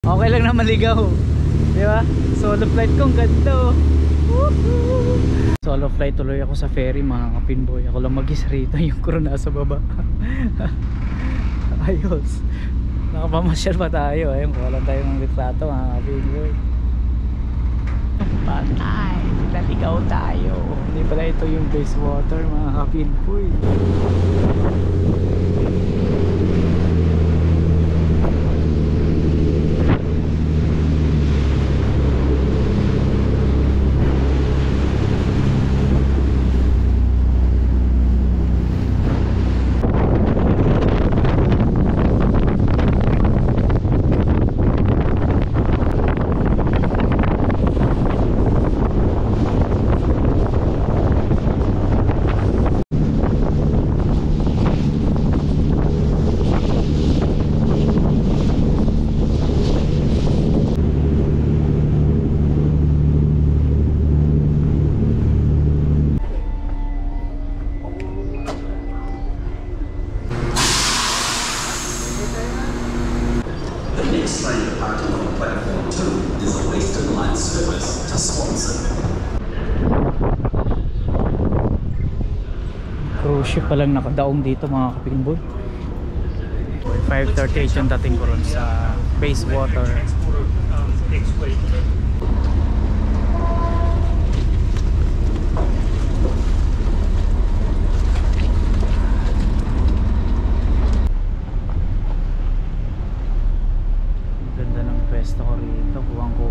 Okay lang na maligaw. Di ba? Solo flight ko, ang ganda oh. Solo flight tuloy ako sa ferry mga kapinboy. Ako lang mag-isa rito, yung crew nasa baba. Ayos. Nakapamasyal pa tayo. Ayun, kuha lang tayo ng litrato mga kapinboy. Patay, naligaw tayo. Hindi pala ito yung base water mga kapinboy. Cruise ship pa lang nakadaong dito mga kapinboy. 5:38 yung dating ko ron sa base water. Ganda ng pwesto ko rito, kuwang ko.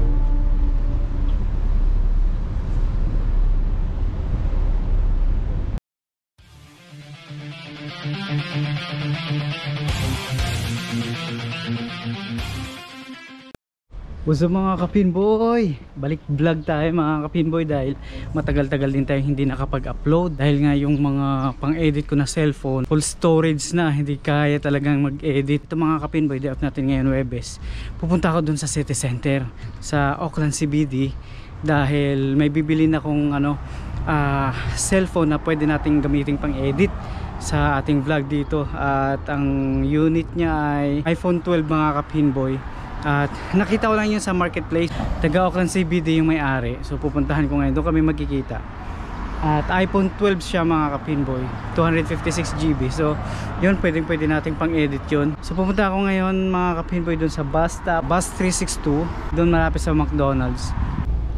What's up mga kapinboy? Balik vlog tayo mga kapinboy dahil matagal-tagal din tayo hindi nakapag-upload dahil nga yung mga pang-edit ko na cellphone full storage na, hindi kaya talagang mag-edit. Ito mga kapinboy, day off natin ngayon Webes. Pupunta ako dun sa city center sa Auckland CBD dahil may bibili na akong cellphone na pwede nating gamitin pang-edit sa ating vlog dito, at ang unit niya ay iPhone 12 mga kapinboy. At nakita ko lang yun sa marketplace. Taga Auckland CBD yung may-ari, so pupuntahan ko ngayon, doon kami magkikita. At iPhone 12 siya mga kapinboy, 256GB. So yun, pwede nating pang edit yun. So pupunta ako ngayon mga kapinboy doon sa bus stop, bus 362, doon malapit sa McDonald's.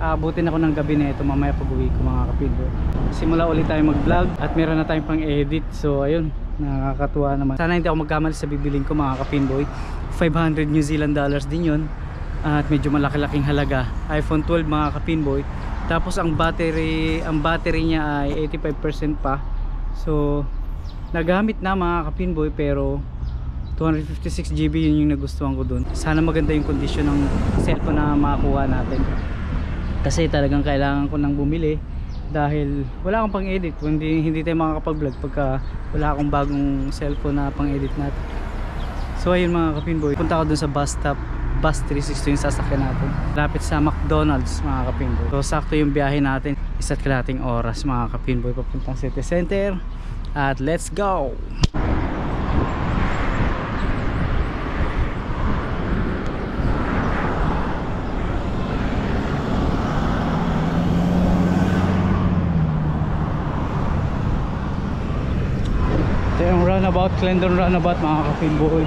Abutin ako ng gabi na ito mamaya pag uwi ko mga kapinboy. Simula ulit tayo mag vlog at meron na tayong pang edit. So ayun, nakakatuwa naman. Sana hindi ako magkamali sa bibiling ko mga kapinboy. 500 New Zealand dollars din yun, at medyo malaki-laking halaga. iPhone 12 mga kapinboy. Tapos ang battery niya ay 85% pa. So nagamit na mga kapinboy, pero 256GB yun yung nagustuhan ko dun. Sana maganda yung condition ng cellphone na makakuha natin, kasi talagang kailangan ko nang bumili dahil wala akong pang edit. Hindi tayo makakapag-vlog pagka wala akong bagong cellphone na pang edit natin. So ayun mga kapinboy, punta ako dun sa bus stop, bus 360 yung sasakyan natin, lapit sa McDonald's mga kapinboy. So sakto yung biyahe natin, 1 kalahating oras mga kapinboy papuntang city center. At let's go! Ito yung runabout, Clendon runabout mga kapinboy.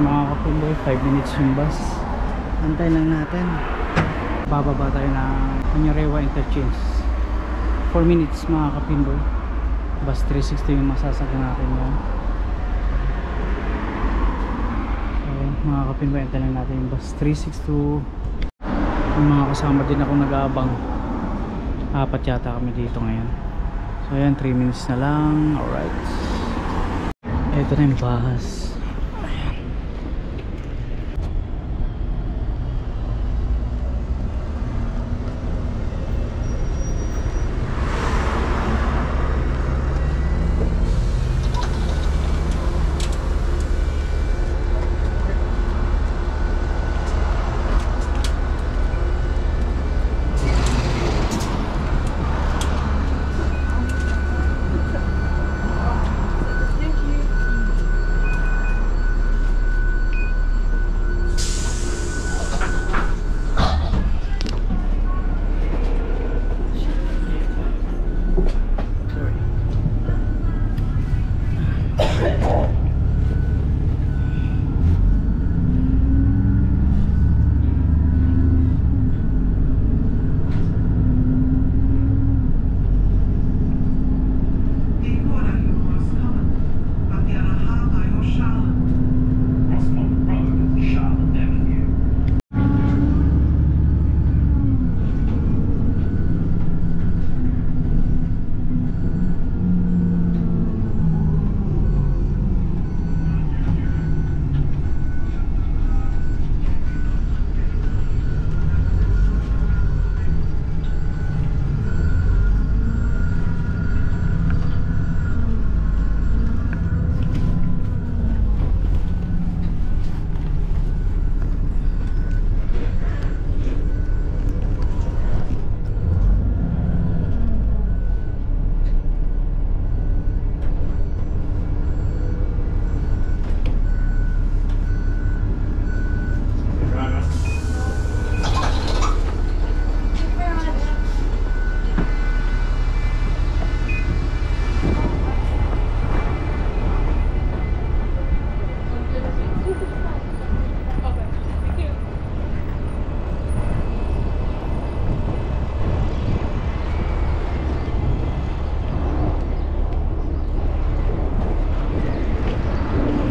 mga kapimboy, 5 minutes yung bus. Antay lang natin. Bababa tayo ng Manyarewa Interchange. 4 minutes mga kapimboy. Bus 360 yung masasakyan natin ngayon. Mga kapimboy, antay lang natin yung bus 362. Yung mga kasama din ako nag-aabang. Apat yata kami dito ngayon. So ayan, 3 minutes na lang. Alright, ito na yung bus.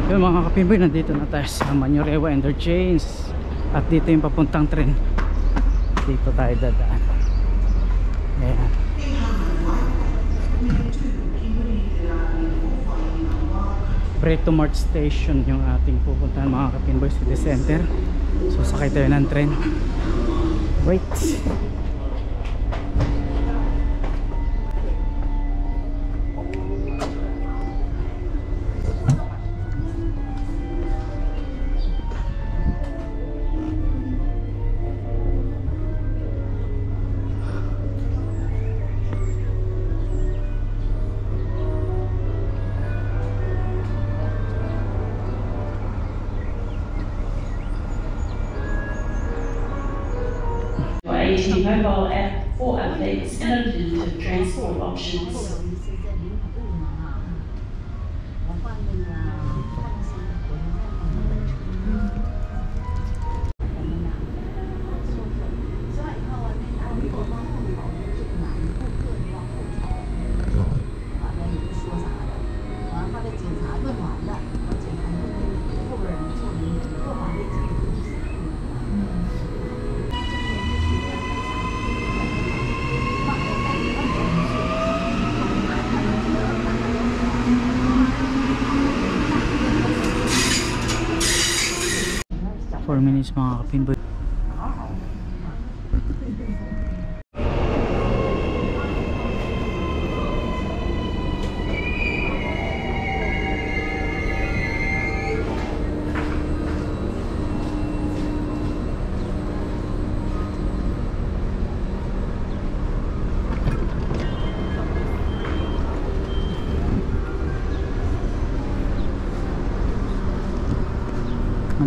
Yung mga kapimboy, nandito na tayo sa Manyarewa Interchange at dito yung papuntang tren. Dito tayo dadaan. Ayan. Preto Mart Station yung ating pupuntahan mga kapimboy, city center. So sakay tayo ng tren. Wait. 18 mobile app for athletes and alternative transport options.4 minutes mga kapimboy.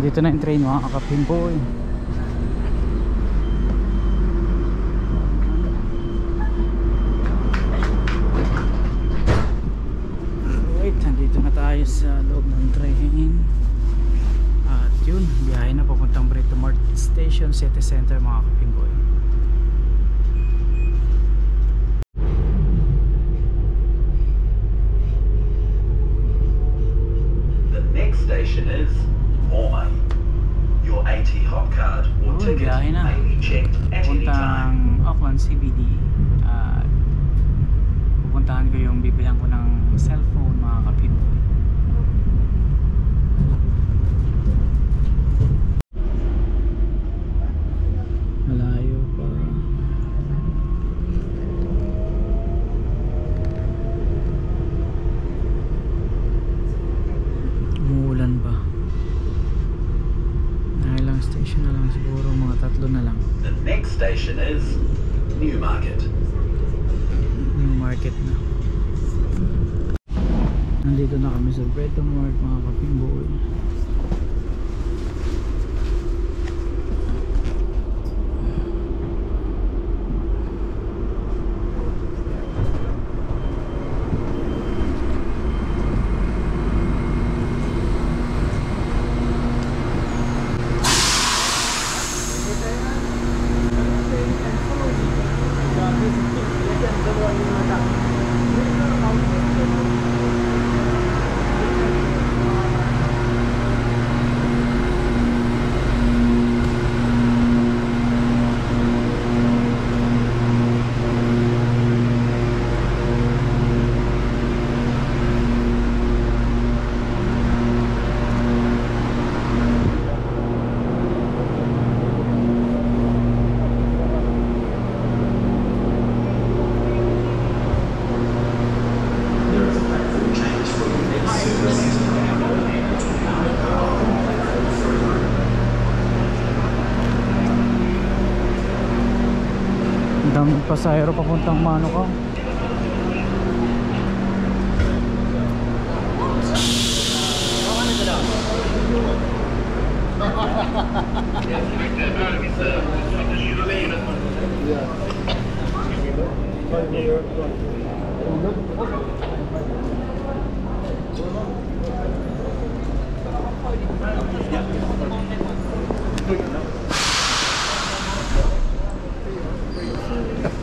Dito na yung train mga kapimboy. Wait, nandito na tayo sa loob ng train. Station City Center mga kapinboy. The next station is Orme. Your AT hop card or ticket biyahe na. may be checked at any time. Pupuntang Auckland CBD at pupuntahan ko yung bibilang ko ng cellphone mga kapinboy. Malayo pa. Umuulan pa. Ilang station na lang siguro, mga 3 na lang. The next station is Newmarket. Newmarket na. Nandito na kami sa Bretamart mga kapinboy. Daming pasahero papuntang Manukau.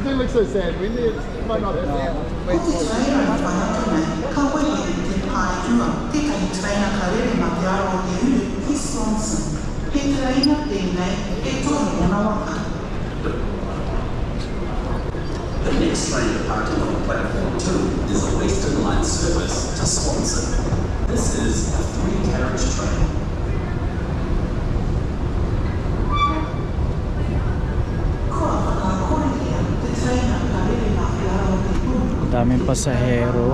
They look so sad. We need it might not be sad. ผู้ติดเชื้อรายวันนั้นเข้าไปเห็นที่ภายเรื่องที่การใช้นักเรียนมาเรียนรู้ที่สอนสิ่งที่ใช้นักเรียนในตัวเรียนรู้กัน The next train departing on platform 2 is a Western Line service to Swansea. This is a 3-carriage train. Daming pasahero.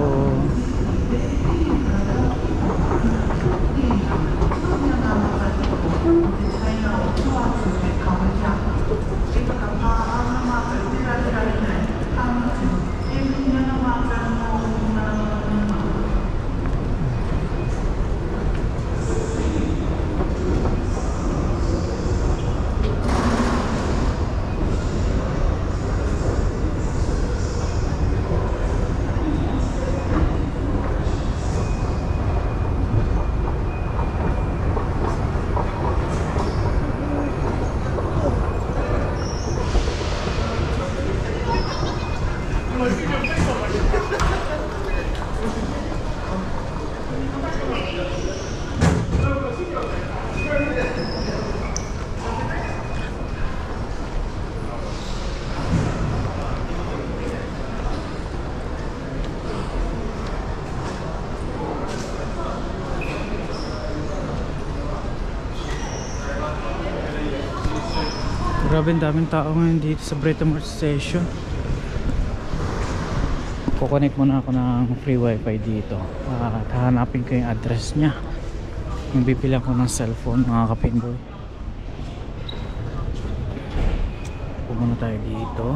Grabe, ang daming tao ngayon dito sa Bretamart Station. Kukonek muna ako ng free wifi dito at hahanapin ko yung address nya, yung bibilang ko ng cellphone mga kapinboy. Pumunta tayo dito.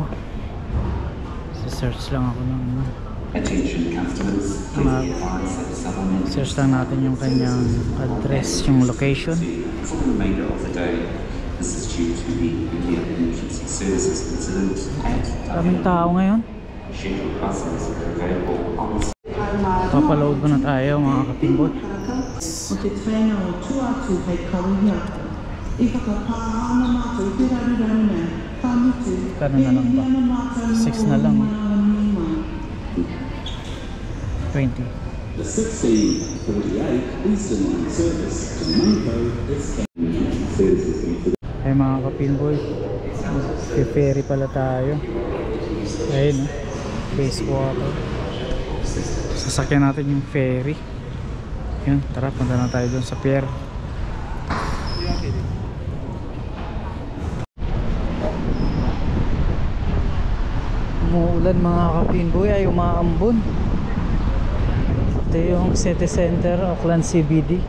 Search lang ako ng search lang natin yung kanyang address, yung location. For the remainder of the day, this is due to the India Emergency Services incident and Daming tao ngayon. scheduled buses are available on the Papaload muna tayo mga kapinboy. Kano na lang ba? 6 na lang. 20. The 1648 Eastern Line service to Manco is services. Ay mga kapinboy, ferry pala tayo. Ayun, Bayswater. Sasakyan natin yung ferry. Yun, tara, punta na tayo dun sa pier. Umuulan mga kapinboy, ay umaambon. Ito yung city center, Auckland CBD.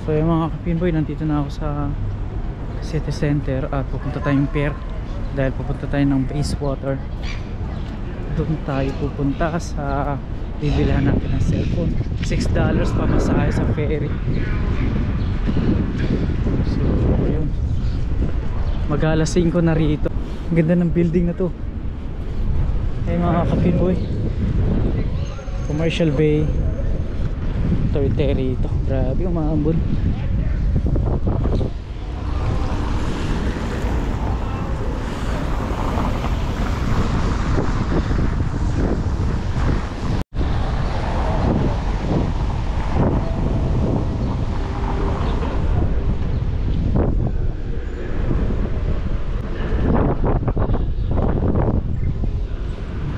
So yung mga kapinboy, nandito na ako sa city center at pupunta tayong pier dahil pupunta tayo ng Bayswater. Doon tayo pupunta sa bibilihan natin ng cellphone. $6 pamasahe sa ferry. So yun, mag-alas 5 na rito. Ganda ng building na to. Ay mga kapinboy, Commercial Bay Toriteri ito. Grabe, umaambon.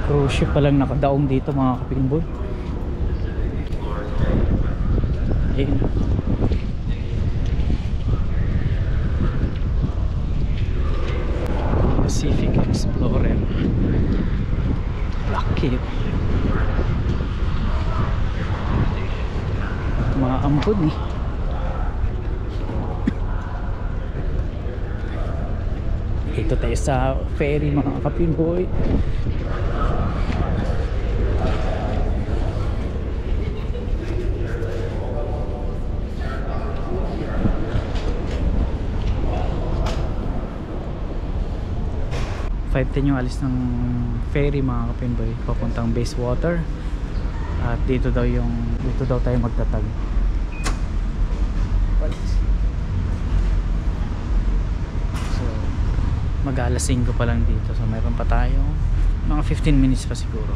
Cruise ship palang nakadaong dito mga kapinboy. Ayun. Pacific Explorer. Lucky. Mga ampun eh. Ito tayo sa ferry mga kapinboy. Yung alis ng ferry mga kapinboy papuntang Bayswater at dito daw tayo magtatag. So mag-alas 5 pa lang dito, so mayroon pa tayo mga 15 minutes pa siguro.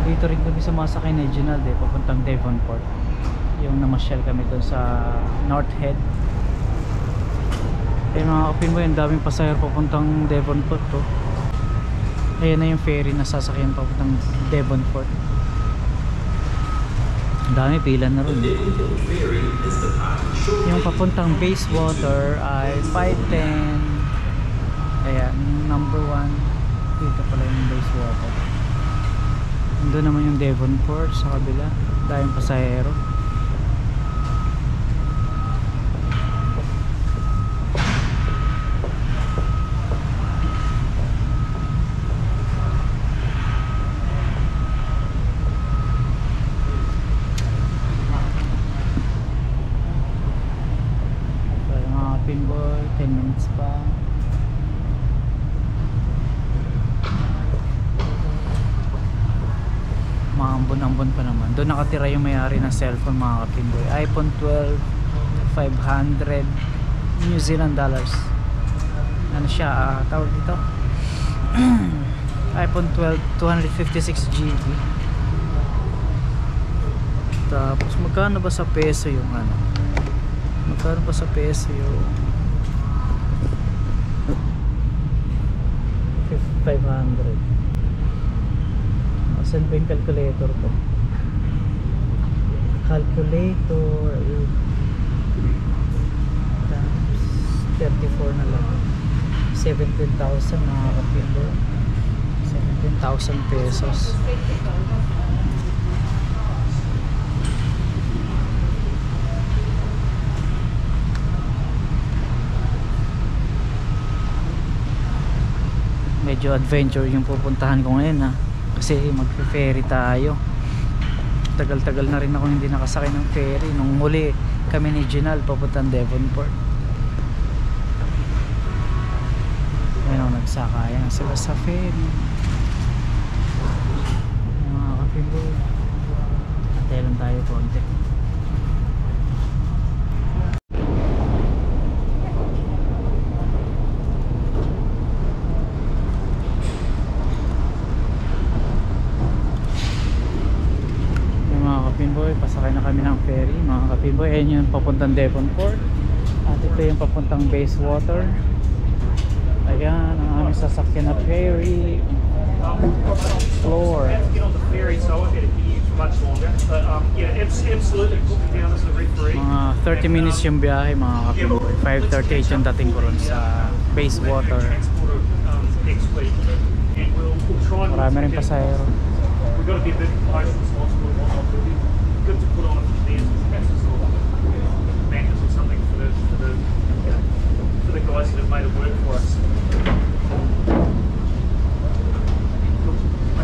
Dito rin kami sa masakay na Reginald papuntang Devonport. Yung namasyal kami doon sa North Head. Eh mga kapinboy, ang daming pasahero papuntang Devonport to. Ayan na yung ferry na sasakyan papuntang Devonport. Ang dami, pila na rin. Yung papuntang Bayswater ay 5:10. Ayan, number 1. Dito pala yung Bayswater. Doon naman yung Devonport sa kabila. Daming pasahero. Pinboy, 10 minutes pa. Maambon-ambon pa naman. Doon nakatira yung may-ari ng cellphone mga kapinboy. iPhone 12 500 New Zealand dollars. Ano siya, tawag dito? iPhone 12 256 GB. Tapos magkano ba sa peso yung ano? Magkano pa sa peso yung 500? Saan ba yung calculator ko? Calculator 34 na lang. 17,000 mga kapinboy. 17,000 pesos. Medyo adventure yung pupuntahan ko ngayon kasi mag-ferry tayo. Tagal-tagal na rin ako hindi nakasakay ng ferry. Nung muli kami ni Ginal papuntang Devonport. Ayun, Sakayan sila sa ferry. Mga kapimboy, antay lang tayo konti. Mga kapimboy, pasakay na kami ng ferry. Mga kapimboy, ayun yung papuntang Devonport at ito yung papuntang Bayswater. Ayan ang aming sasakyan na ferry floor. Get on the ferry, so I won't be able to hear you for much longer. But yeah, absolutely put me down as a referee. Mga 30 minutes yung biyahe mga kapimboy. 5:38 yung dating ko ron sa Bayswater. Transporter next week, and we'll try and Marami rin pasahero. We've got to be a bit close and responsible and whatnot. But it'd be good to put on a few days or matches or something for the guys that have made it work for us.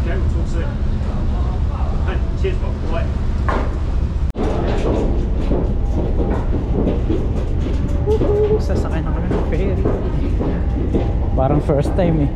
Okay, we'll talk soon. Hey, cheers, Bob. Bye. Sasakay na kami ng ferry. Parang first time eh.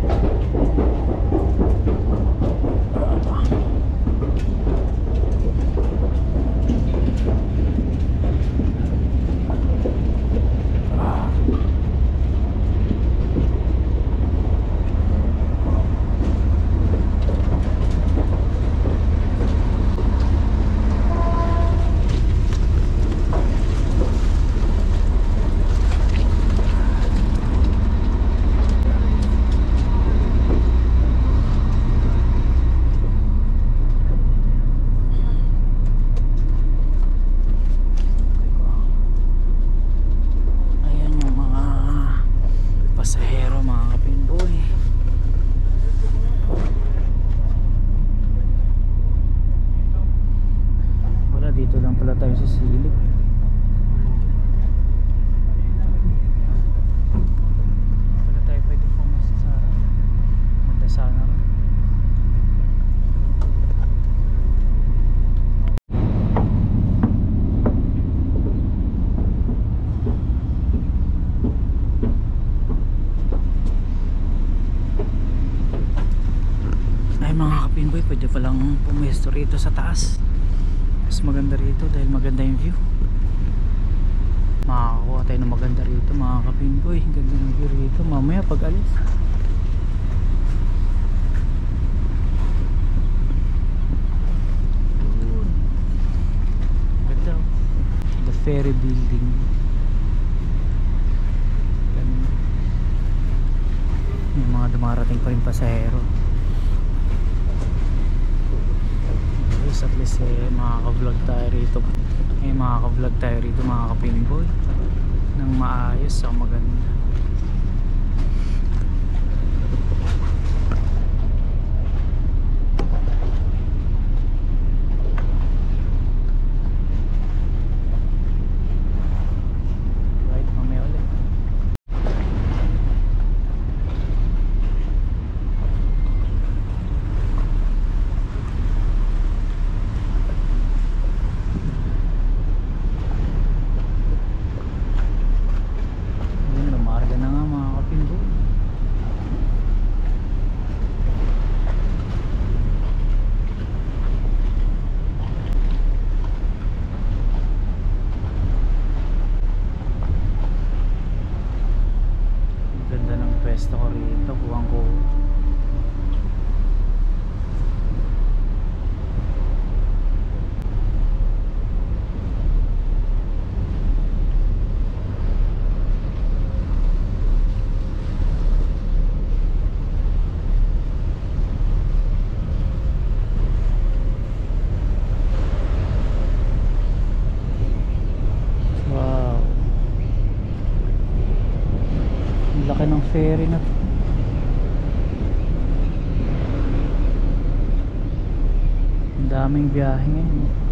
Pwede palang pumesto rito sa taas. Mas maganda rito dahil maganda yung view. Makakakuha tayo ng maganda rito mga kapinboy. Ganda ng view rito mamaya pag alis. Ganda. The ferry building. Ganda. May mga dumarating pa rin pasahero. At least makaka-vlog tayo rito. Makaka-vlog tayo rito mga kapinboy nang maayos sa maganda. Right, mamaya ulit. Pwesto ko rito, buwang ko. Wow, laki ng ferry na to. Ang daming biyahe ngayon.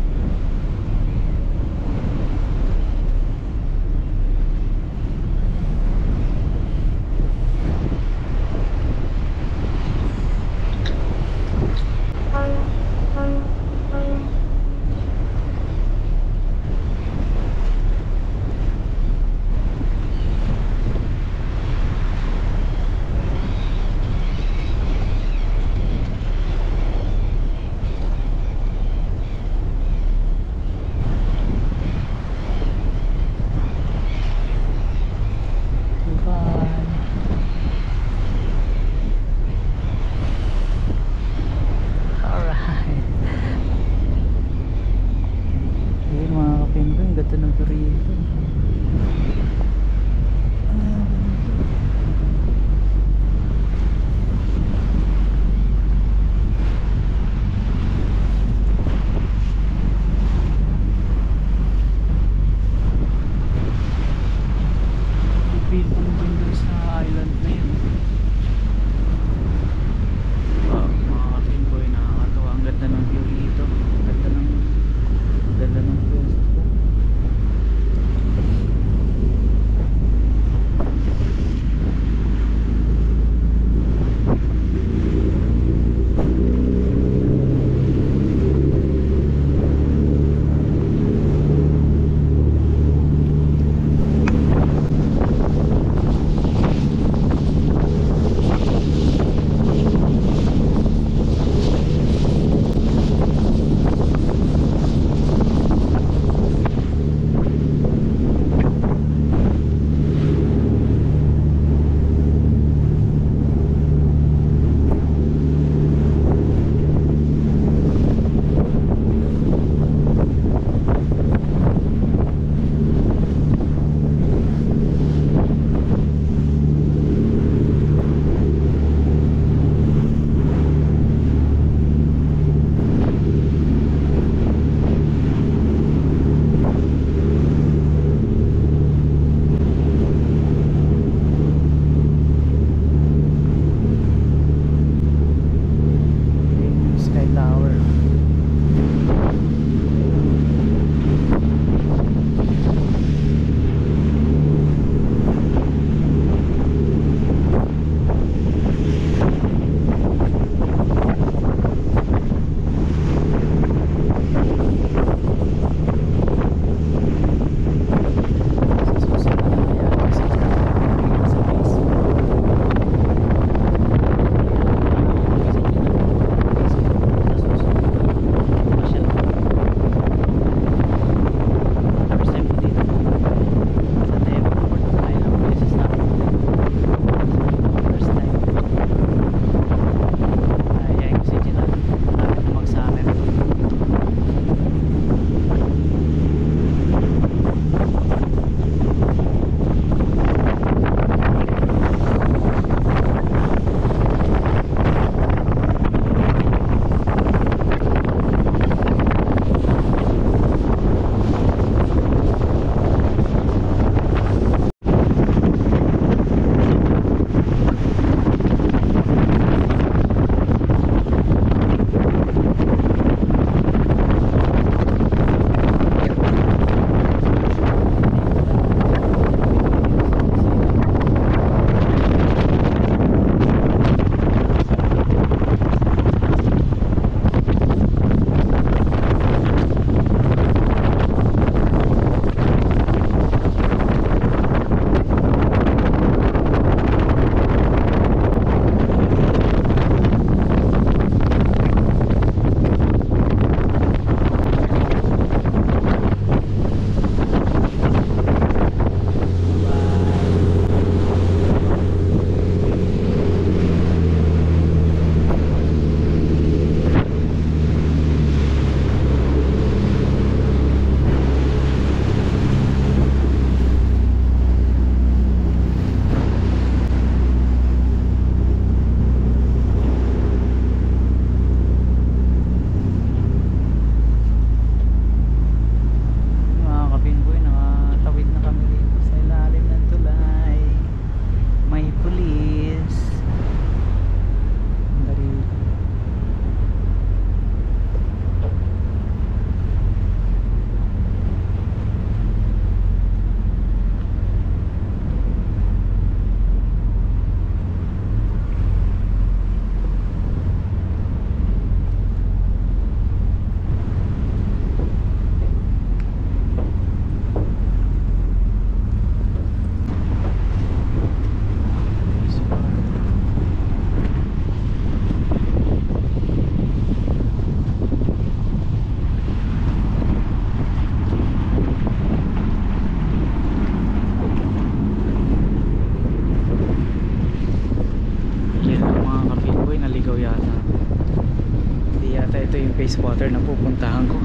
ito yung Bayswater na pupuntahan ko.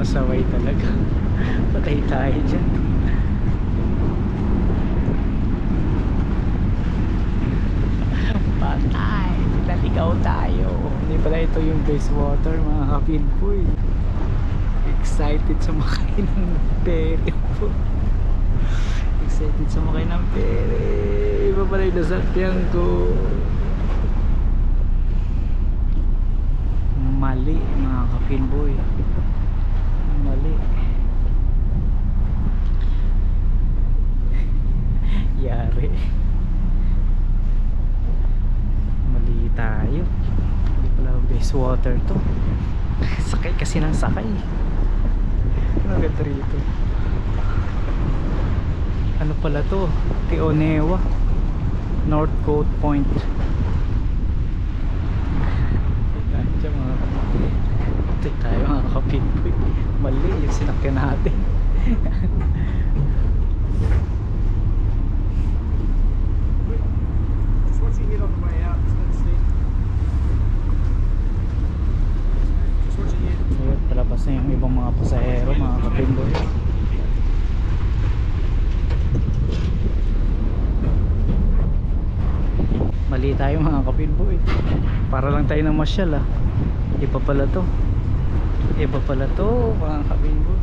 Pasaway talaga. Patay tayo dyan. Patay, naligaw tayo. Hindi pala ito yung Bayswater, mga kapinboy. Excited sumakay ng ferry po. Excited sumakay ng ferry. Iba pala yung nasakyan ko. Mali mga kapinboy. Mali. Yari. Mali tayo. Hindi pala Bayswater to. Sakay kasi ng sakay. Ano ganda rito? Ano pala to? Tionewa North Coast Point. Ito tayo mga kapinboy. Mali yung sinakyan natin. Just watching it on the way out. Let's see. Just watching it. Ayun, palabas na yung ibang mga pasahero, mga kapinboy. Mali tayo mga kapinboy. Para lang tayo ng masyal ah. Iba pala to. Iba pala to mga kapinboy.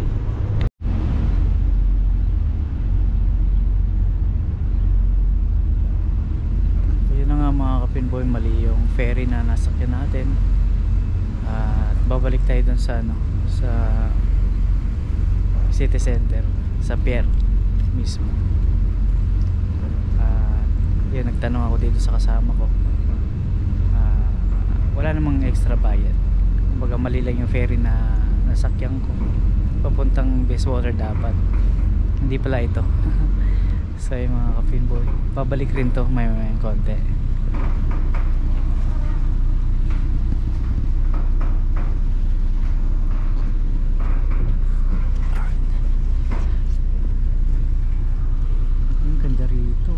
Yun na nga mga kapinboy, mali yung ferry na nasakyan natin. At babalik tayo dun sa ano, sa city center, sa pier mismo. Yun, nagtanong ako dito sa kasama ko. Wala namang extra bayad. Kumbaga mali lang yung ferry na nasakyan ko papuntang Bayswater dapat. Hindi pala ito. So yung mga kapinboy, babalik rin to may konti. Ang ganda rito.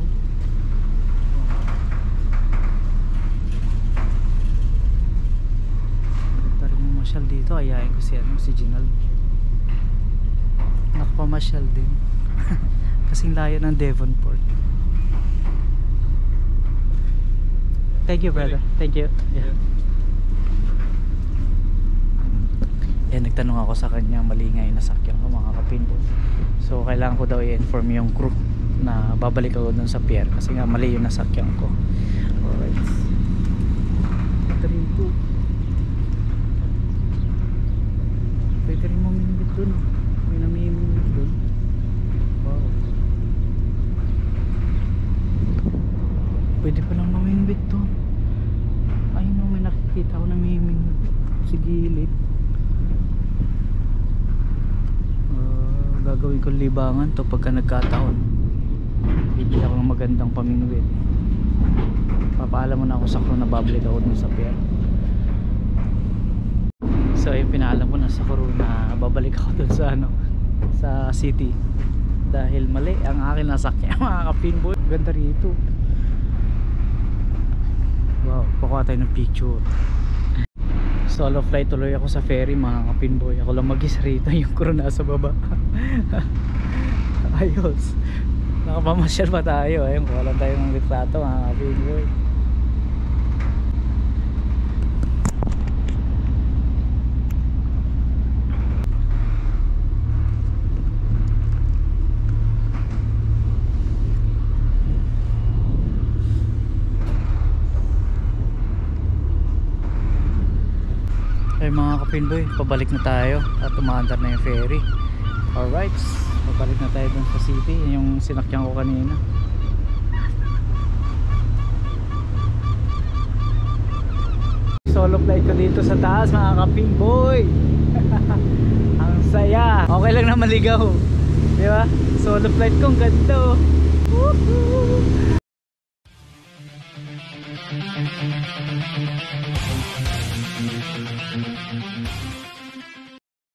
Dito ayain ko si Ginal. Nakapamasyal din. Kasing layo ng Devonport. Thank you brother. Thank you. Yeah. Nagtanong ako sa kanya, mali nga yung nasakyan ko mga kapinboy. So kailangan ko daw i-inform yung crew na babalik ako dun sa pier kasi nga mali yung nasakyan ko. Alright. Ito rin po. Pwede rin mamimit dun. May namimit dun. Wow. Pwede palang mamimit dun. Ayun no, may nakikita ko namimit sa gilid. Gagawin ko libangan to pagka nagkataon. Bibili ako ng magandang pamingwit. Papaalam mo na ako sa crew na babalik ako dun sa pier. So yung pinaalam ko na sa crew na babalik ako dun sa ano, sa city dahil mali ang akin nasakyan mga kapinboy. Ganda rito. Wow, pakuha tayo ng picture. Solo flight tuloy ako sa ferry mga kapinboy. Ako lang mag-isa rito, yung crew nasa baba. Ayos. Nakapamasyal pa tayo. Ayun, kuha lang tayo ng litrato mga kapinboy. Ay mga kapinboy, pabalik na tayo at umaandar na yung ferry. Alright, pabalik na tayo dun sa city, yung sinakyan ko kanina. Solo flight ko dito sa taas mga kapinboy. Ang saya. Okay lang na maligaw, di ba? Solo flight ko, ang ganda oh. Woohoo!